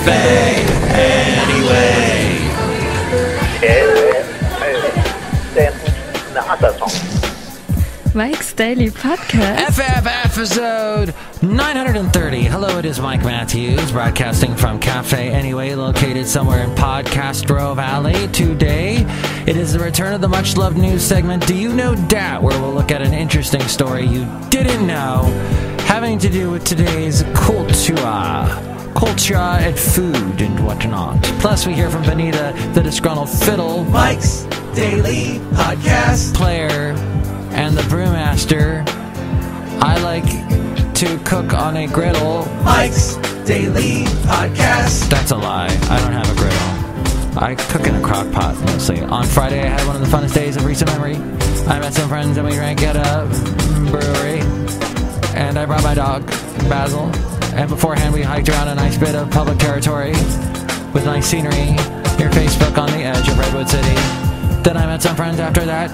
Cafe Anyway. Mike's Daily Podcast. FF episode 930. Hello, it is Mike Matthews, broadcasting from Cafe Anyway, located somewhere in Podcastro Valley. Today, it is the return of the much-loved news segment, Do You Know Dat?, where we'll look at an interesting story you didn't know, having to do with today's culture and food and whatnot. Plus, we hear from Benita, the disgruntled fiddle, Mike's Daily Podcast player, and the brewmaster. I like to cook on a griddle. Mike's Daily Podcast. That's a lie. I don't have a griddle. I cook in a crock pot mostly. On Friday, I had one of the funnest days of recent memory. I met some friends and we drank at a brewery. And I brought my dog, Basil. And beforehand, we hiked around a nice bit of public territory with nice scenery near Facebook on the edge of Redwood City. Then I met some friends after that,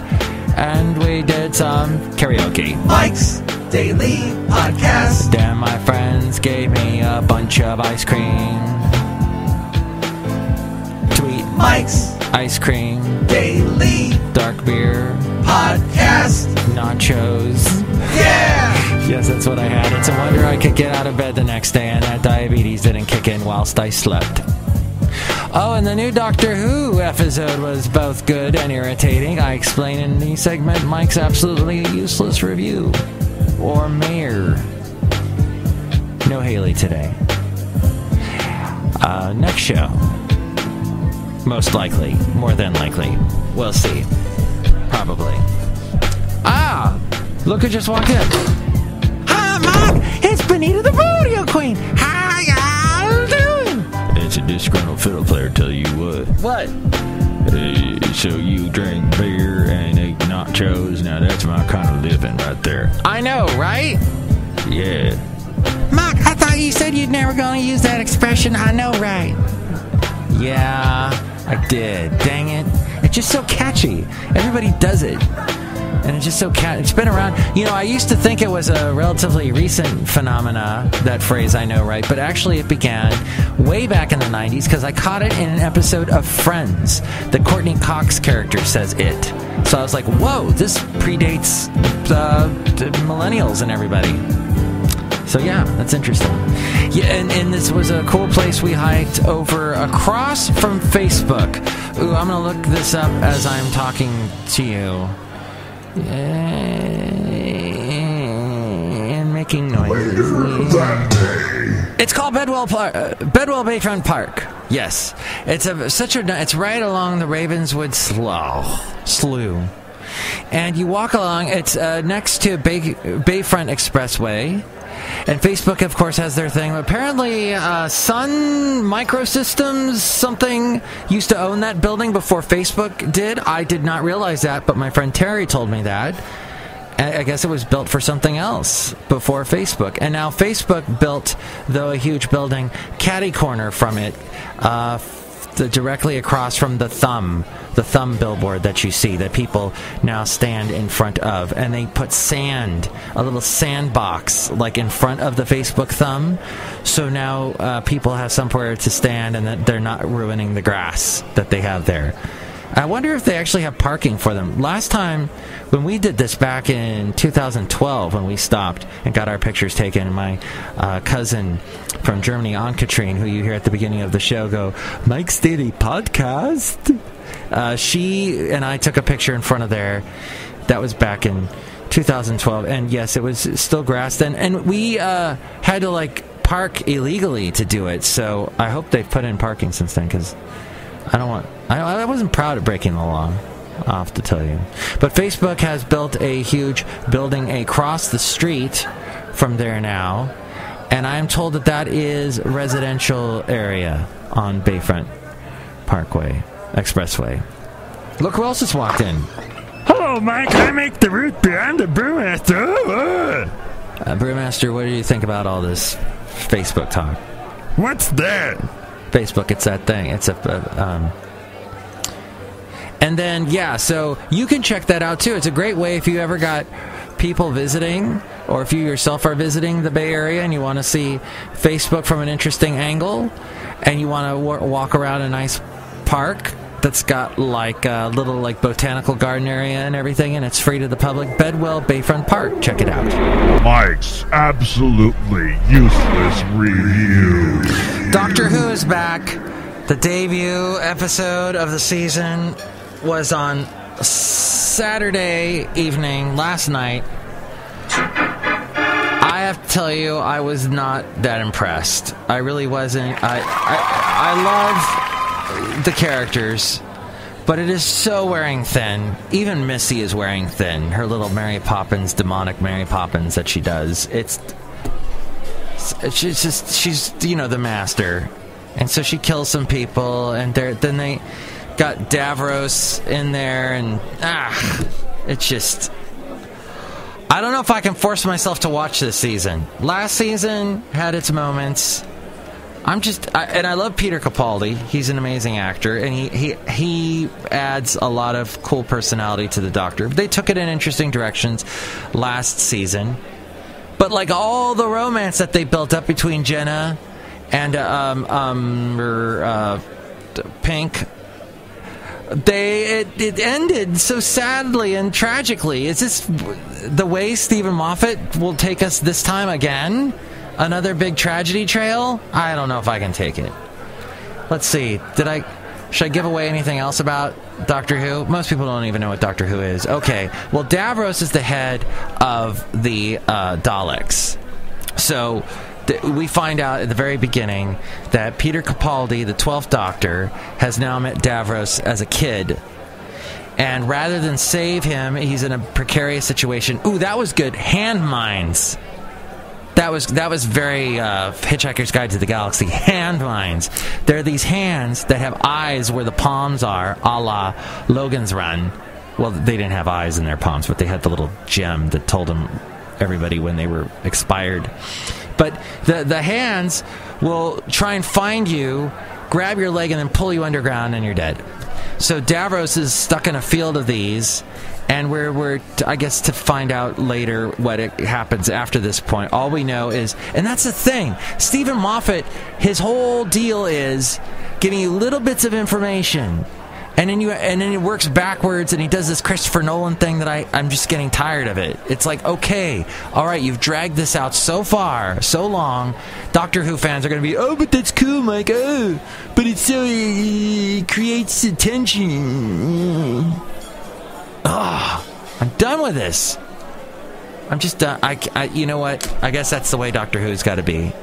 and we did some karaoke. Mike's Daily Podcast. Then my friends gave me a bunch of ice cream. Tweet Mike's Ice Cream Daily Dark Beer Podcast Nachos. Yeah! Yes, that's what I had. It's a wonder I could get out of bed the next day and that diabetes didn't kick in whilst I slept. Oh, and the new Doctor Who episode was both good and irritating. I explain in the segment Mike's absolutely useless review. Or Mayor. No Haley today. Next show. Most likely. More than likely. We'll see. Probably. Ah! Look who just walked in. Hi, Mike! It's Benita the Rodeo Queen! How y'all doing? It's a disgruntled fiddle player, tell you what. What? So you drink beer and eat nachos? Now that's my kind of living right there. I know, right? Yeah. Mike, I thought you said you'd never gonna use that expression, I know, right? Yeah, I did. Dang it. It's just so catchy. Everybody does it. And it's just so it's been around. You know, I used to think it was a relatively recent phenomena, that phrase, I know, right? But actually it began way back in the 90s because I caught it in an episode of Friends. The Courtney Cox character says it. So I was like, whoa, this predates the millennials and everybody. So yeah, that's interesting. Yeah, and this was a cool place we hiked over across from Facebook. Ooh, I'm going to look this up as I'm talking to you. And making noises. It's called Bedwell Bayfront Park. Yes, it's it's right along the Ravenswood Slough, and you walk along. It's next to Bayfront Expressway. And Facebook, of course, has their thing. Apparently, Sun Microsystems something used to own that building before Facebook did. I did not realize that, but my friend Terry told me that. I guess it was built for something else before Facebook. And now Facebook built, though, a huge building catty corner from it, directly across from the thumb billboard that you see that people now stand in front of, and they put sand, a little sandbox, like in front of the Facebook thumb, so now people have somewhere to stand and that they're not ruining the grass that they have there. I wonder if they actually have parking for them. Last time when we did this back in 2012, when we stopped and got our pictures taken, and my cousin from Germany, Ann-Katrine, who you hear at the beginning of the show, go, Mike's Daily Podcast? She and I took a picture in front of there. That was back in 2012, and yes, it was still grassed, and we had to park illegally to do it. So I hope they've put in parking since then, because I wasn't proud of breaking the law, I'll have to tell you. But Facebook has built a huge building across the street from there now, and I'm told that is residential area on Bayfront Parkway Expressway. Look who else just walked in. Hello, Mike. I make the root beer. I'm the brewmaster. Brewmaster, what do you think about all this Facebook talk? What's that? Facebook, it's that thing. It's and then, yeah, so you can check that out, too. It's a great way if you ever got people visiting, or if you yourself are visiting the Bay Area and you want to see Facebook from an interesting angle, and you want to walk around a nice park that's got like a little like botanical garden area and everything, and it's free to the public, Bedwell Bayfront Park. Check it out. Mike's absolutely useless review. Doctor Who is back. The debut episode of the season was on Saturday evening, last night. I have to tell you, I was not that impressed. I really wasn't. I love the characters, but it is so wearing thin. Even Missy is wearing thin. Her little Mary Poppins, demonic Mary Poppins that she does. She's the master. And so she kills some people, and then they got Davros in there, and it's just... I don't know if I can force myself to watch this season. Last season had its moments. I love Peter Capaldi. He's an amazing actor, and he adds a lot of cool personality to the Doctor. They took it in interesting directions last season. But like all the romance that they built up between Jenna and Pink, it ended so sadly and tragically. Is this the way Stephen Moffat will take us this time again? Another big tragedy trail? I don't know if I can take it. Let's see. Should I give away anything else about Doctor Who? Most people don't even know what Doctor Who is. Okay. Well, Davros is the head of the Daleks. So we find out at the very beginning that Peter Capaldi, the 12th Doctor, has now met Davros as a kid. And rather than save him, he's in a precarious situation. Ooh, that was good. Hand mines. That was very Hitchhiker's Guide to the Galaxy. Hand mines. There are these hands that have eyes where the palms are, a la Logan's Run. Well, they didn't have eyes in their palms, but they had the little gem that told them everybody when they were expired. But the hands will try and find you, grab your leg, and then pull you underground, and you're dead. So Davros is stuck in a field of these, and we're I guess to find out later what happens after this point. All we know is, and that's the thing, Stephen Moffat, his whole deal is giving you little bits of information, and then he works backwards, and he does this Christopher Nolan thing that I'm just getting tired of it. It's like, okay, all right, you've dragged this out so far, so long. Doctor Who fans are going to be, oh, but that's cool, Mike. Oh, but it's so it creates attention. I'm done with this. I'm just done. You know what? I guess that's the way Doctor Who's got to be.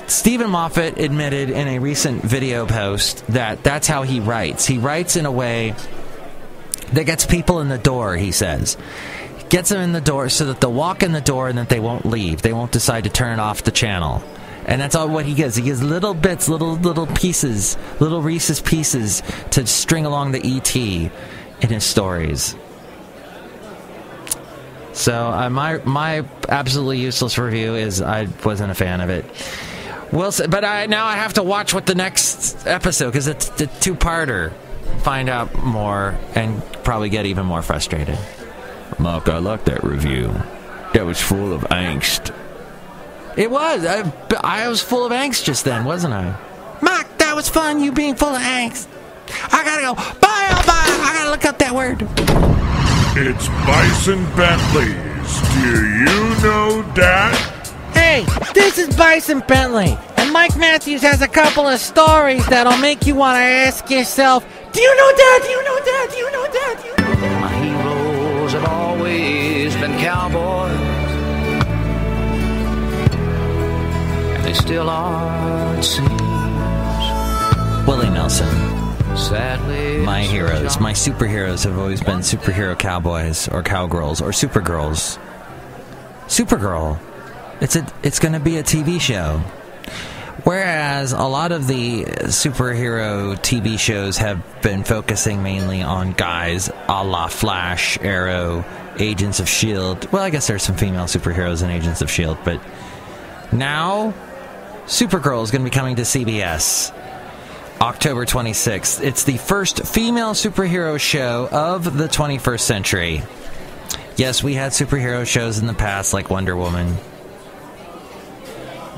Stephen Moffat admitted in a recent video post that that's how he writes. He writes in a way that gets people in the door, he says. Gets them in the door so that they'll walk in the door and that they won't leave. They won't decide to turn off the channel. And that's all what he gives. He gives little bits, little pieces, little Reese's pieces to string along the ET in his stories. So my absolutely useless review is I wasn't a fan of it. But now I have to watch what the next episode, because it's a two-parter. Find out more and probably get even more frustrated. Mark, I like that review. That was full of angst. It was. I was full of angst just then, wasn't I? Mark, that was fun, you being full of angst. I gotta go. Bye, I gotta look up that word. It's Bison Bentley's. Do you know that? Hey, this is Bison Bentley, and Mike Matthews has a couple of stories that'll make you want to ask yourself, do you know that? Do you know that? Do you know that? Do you know that? My heroes have always been cowboys, and they still are, it seems. Willie Nelson. Sadly, my heroes, my superheroes have always been superhero cowboys or cowgirls or supergirls. Supergirl. It's going to be a TV show. Whereas a lot of the superhero TV shows have been focusing mainly on guys a la Flash, Arrow, Agents of S.H.I.E.L.D. Well, I guess there's some female superheroes in Agents of S.H.I.E.L.D., but now Supergirl is going to be coming to CBS October 26th. It's the first female superhero show of the 21st century. Yes, we had superhero shows in the past like Wonder Woman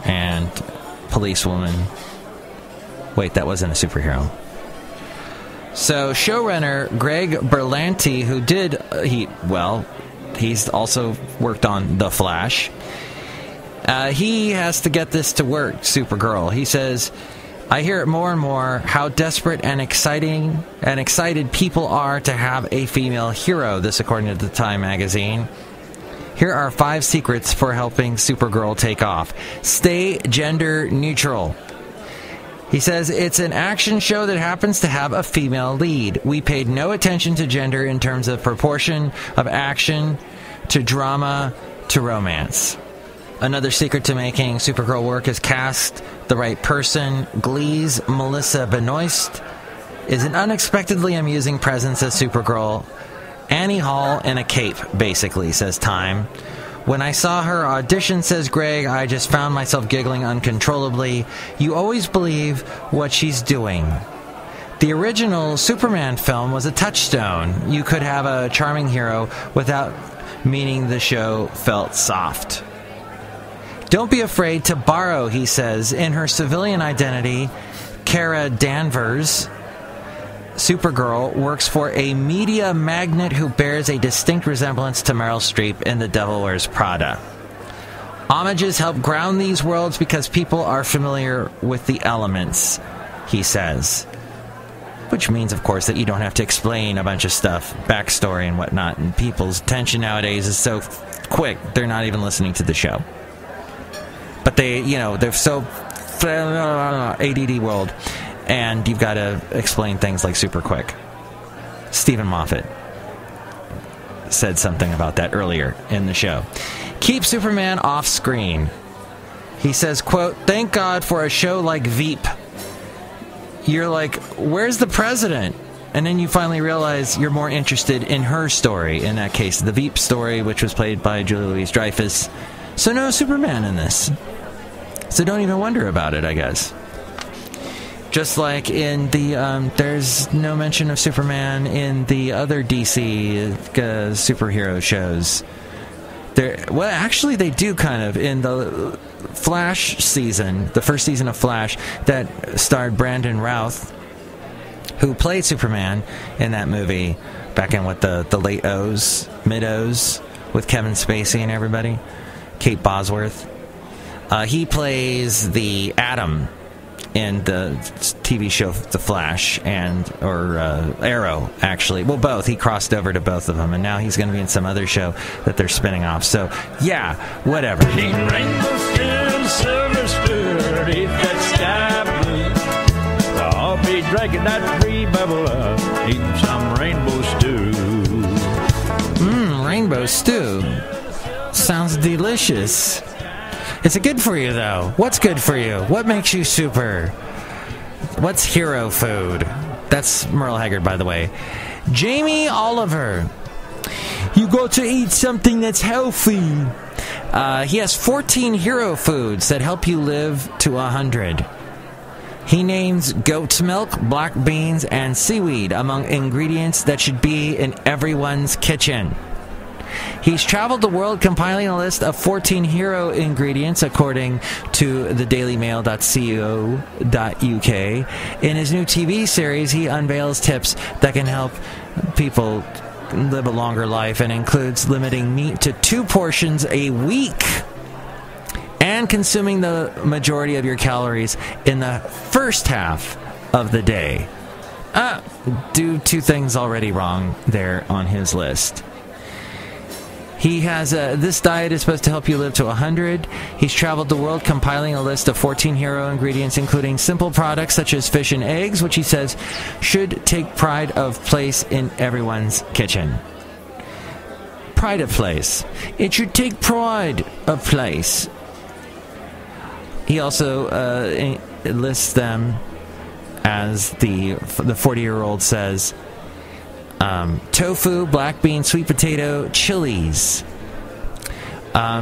and Policewoman. Wait, that wasn't a superhero. So, showrunner Greg Berlanti, who did, he's also worked on The Flash. He has to get this to work, Supergirl. He says, I hear it more and more how desperate and excited people are to have a female hero. This according to the Time magazine. Here are 5 secrets for helping Supergirl take off. Stay gender neutral. He says, it's an action show that happens to have a female lead. We paid no attention to gender in terms of proportion of action to drama to romance. Another secret to making Supergirl work is cast the right person. Glee's Melissa Benoist is an unexpectedly amusing presence as Supergirl. Annie Hall in a cape, basically, says Time. When I saw her audition, says Greg, I just found myself giggling uncontrollably. You always believe what she's doing. The original Superman film was a touchstone. You could have a charming hero without meaning the show felt soft. Don't be afraid to borrow, he says. In her civilian identity, Kara Danvers, Supergirl works for a media magnate who bears a distinct resemblance to Meryl Streep in The Devil Wears Prada. Homages help ground these worlds because people are familiar with the elements, he says. Which means, of course, that you don't have to explain a bunch of stuff, backstory and whatnot, and people's attention nowadays is so quick, they're not even listening to the show. But they're so ADD world. And you've got to explain things like super quick. Stephen Moffat said something about that earlier in the show. Keep Superman off screen. He says, quote, thank God for a show like Veep. You're like, where's the president? And then you finally realize you're more interested in her story. In that case, the Veep story, which was played by Julia Louis-Dreyfus. So no Superman in this. So don't even wonder about it, I guess. Just like in the, there's no mention of Superman in the other DC superhero shows. Well, actually, they do kind of. In the Flash season, the first season of Flash, that starred Brandon Routh, who played Superman in that movie back in, the late O's, mid-O's, with Kevin Spacey and everybody. Kate Bosworth. He plays the Atom in the TV show The Flash or Arrow, actually. Well, both. He crossed over to both of them, and now he's going to be in some other show that they're spinning off. So, yeah, whatever. Rainbow still, silver stood, if that sky blue. I'll be drinking that free bubble up, eating some rainbow stew. Rainbow stew. Sounds delicious. Is it good for you, though? What's good for you? What makes you super? What's hero food? That's Merle Haggard, by the way. Jamie Oliver. You got to eat something that's healthy. He has 14 hero foods that help you live to 100. He names goat's milk, black beans, and seaweed among ingredients that should be in everyone's kitchen. He's traveled the world compiling a list of 14 hero ingredients, according to thedailymail.co.uk. In his new TV series, he unveils tips that can help people live a longer life and includes limiting meat to 2 portions a week and consuming the majority of your calories in the first half of the day. Do 2 things already wrong there on his list. He has this diet is supposed to help you live to 100. He's traveled the world compiling a list of 14 hero ingredients, including simple products such as fish and eggs, which he says should take pride of place in everyone's kitchen. Pride of place. It should take pride of place. He also lists them as the 40-year-old says, tofu, black bean, sweet potato, chilies.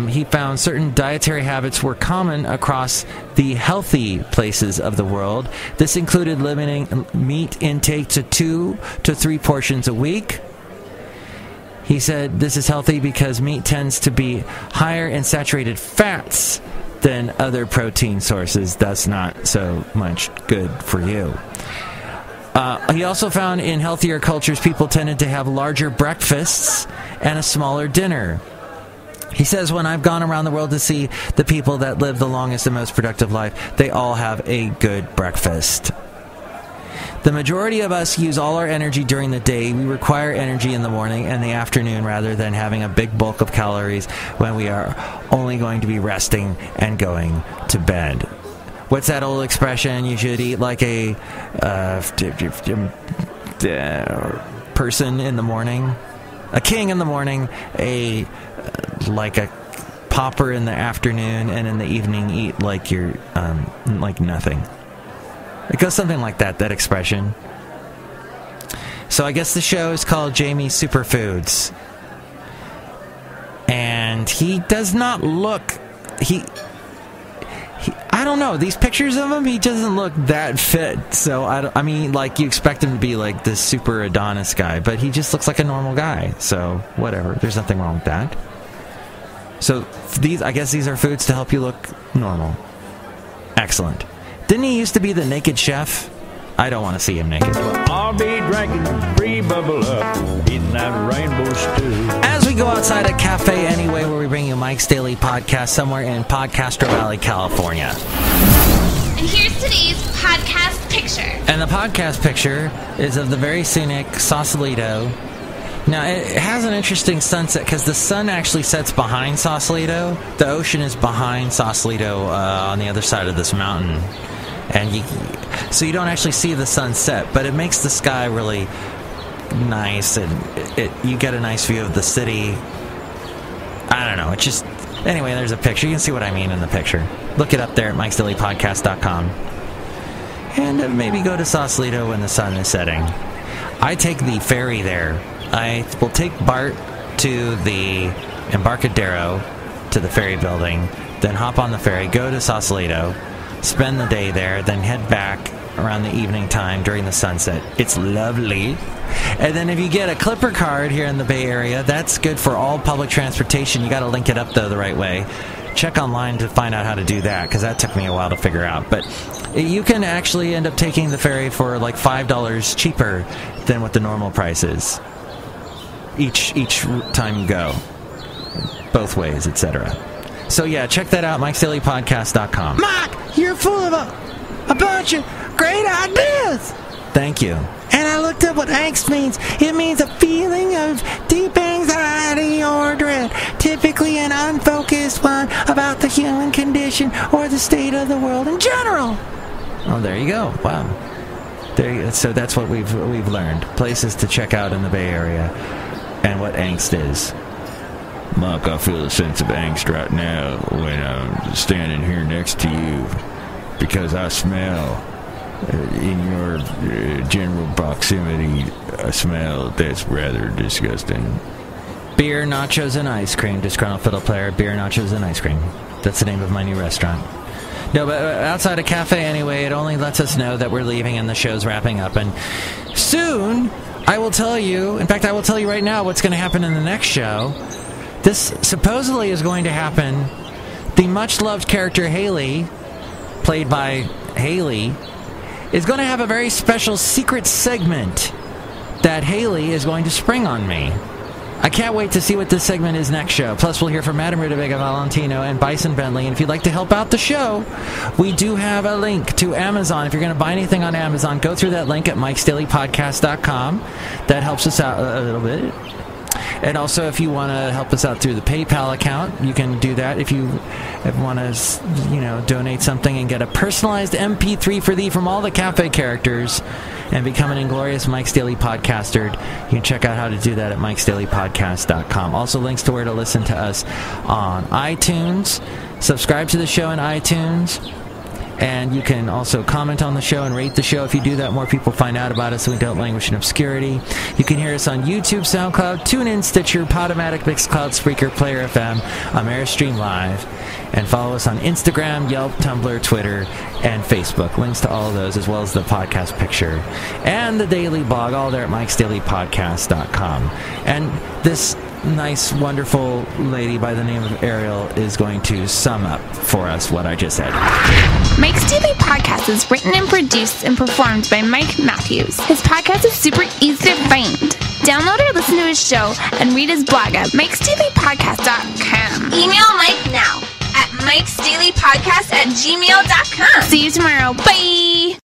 He found certain dietary habits were common across the healthy places of the world. This included limiting meat intake to 2 to 3 portions a week. He said this is healthy because meat tends to be higher in saturated fats than other protein sources. That's not so much good for you. He also found in healthier cultures, people tended to have larger breakfasts and a smaller dinner. He says, when I've gone around the world to see the people that live the longest and most productive life, they all have a good breakfast. The majority of us use all our energy during the day. We require energy in the morning and the afternoon rather than having a big bulk of calories when we are only going to be resting and going to bed. What's that old expression? You should eat like a person in the morning, a king in the morning, like a pauper in the afternoon, and in the evening eat like you're like nothing. It goes something like that expression. So I guess the show is called Jamie's Superfoods. And he does not look... I don't know. These pictures of him, he doesn't look that fit. So, I mean, like, you expect him to be like this super Adonis guy. But he just looks like a normal guy. So, whatever. There's nothing wrong with that. So, I guess these are foods to help you look normal. Excellent. Didn't he used to be the naked chef? I don't want to see him naked. I'll be drinking free bubble up, eating that rainbow stew. As we go outside a cafe anyway, where we bring you Mike's Daily Podcast somewhere in Podcastro Valley, California. And here's today's podcast picture. And the podcast picture is of the very scenic Sausalito. Now, it has an interesting sunset because the sun actually sets behind Sausalito. The ocean is behind Sausalito on the other side of this mountain. And so you don't actually see the sunset, but it makes the sky really nice, and you get a nice view of the city. I don't know, it's just... Anyway, there's a picture. You can see what I mean in the picture. Look it up there at MIKEs-DAILY-PODCAST.com. And maybe go to Sausalito when the sun is setting. I take the ferry there. I will take Bart to the Embarcadero, to the ferry building, then hop on the ferry, go to Sausalito, spend the day there, then head back around the evening time during the sunset. It's lovely. And then if you get a Clipper card here in the Bay Area, that's good for all public transportation. You got to link it up, though, the right way. Check online to find out how to do that, because that took me a while to figure out. But you can actually end up taking the ferry for like $5 cheaper than what the normal price is. Each time you go. Both ways, etc. So yeah, check that out, MIKEs-DAILY-PODCAST.com. Mike, you're full of a bunch of great ideas. Thank you. And I looked up what angst means. It means a feeling of deep anxiety or dread, typically an unfocused one about the human condition or the state of the world in general. Oh, there you go. Wow. So that's what we've learned. Places to check out in the Bay Area and what angst is. Mark, I feel a sense of angst right now when I'm standing here next to you because I smell in your general proximity a smell that's rather disgusting. Beer, nachos, and ice cream. Disgruntled fiddle player, beer, nachos, and ice cream. That's the name of my new restaurant. No, but outside a cafe anyway, it only lets us know that we're leaving and the show's wrapping up. And soon, I will tell you, in fact, I will tell you right now what's going to happen in the next show. This supposedly is going to happen. The much-loved character Haley, played by Haley, is going to have a very special secret segment that Haley is going to spring on me. I can't wait to see what this segment is next show. Plus, we'll hear from Madame Rudavega Valentino and Bison Bentley. And if you'd like to help out the show, we do have a link to Amazon. If you're going to buy anything on Amazon, go through that link at MIKEs-DAILY-PODCAST.com. That helps us out a little bit. And also, if you want to help us out through the PayPal account, you can do that. If you want to, donate something and get a personalized MP3 for thee from all the cafe characters and become an inglorious Mike's Daily Podcaster, you can check out how to do that at MIKEs-DAILY-PODCAST.com. Also, links to where to listen to us on iTunes. Subscribe to the show on iTunes. And you can also comment on the show and rate the show. If you do that, more people find out about us so we don't languish in obscurity. You can hear us on YouTube, SoundCloud, TuneIn, Stitcher, Podomatic, Mixcloud, Spreaker, Player FM, Ameristream Live. And follow us on Instagram, Yelp, Tumblr, Twitter, and Facebook. Links to all of those, as well as the podcast picture. And the daily blog, all there at MIKEs-DAILY-PODCAST.com. And this nice, wonderful lady by the name of Ariel is going to sum up for us what I just said. Mike's Daily Podcast is written and produced and performed by Mike Matthews. His podcast is super easy to find. Download or listen to his show and read his blog at MIKEs-DAILY-PODCAST.com. Email Mike now at MIKEs-DAILY-PODCAST@gmail.com. See you tomorrow. Bye!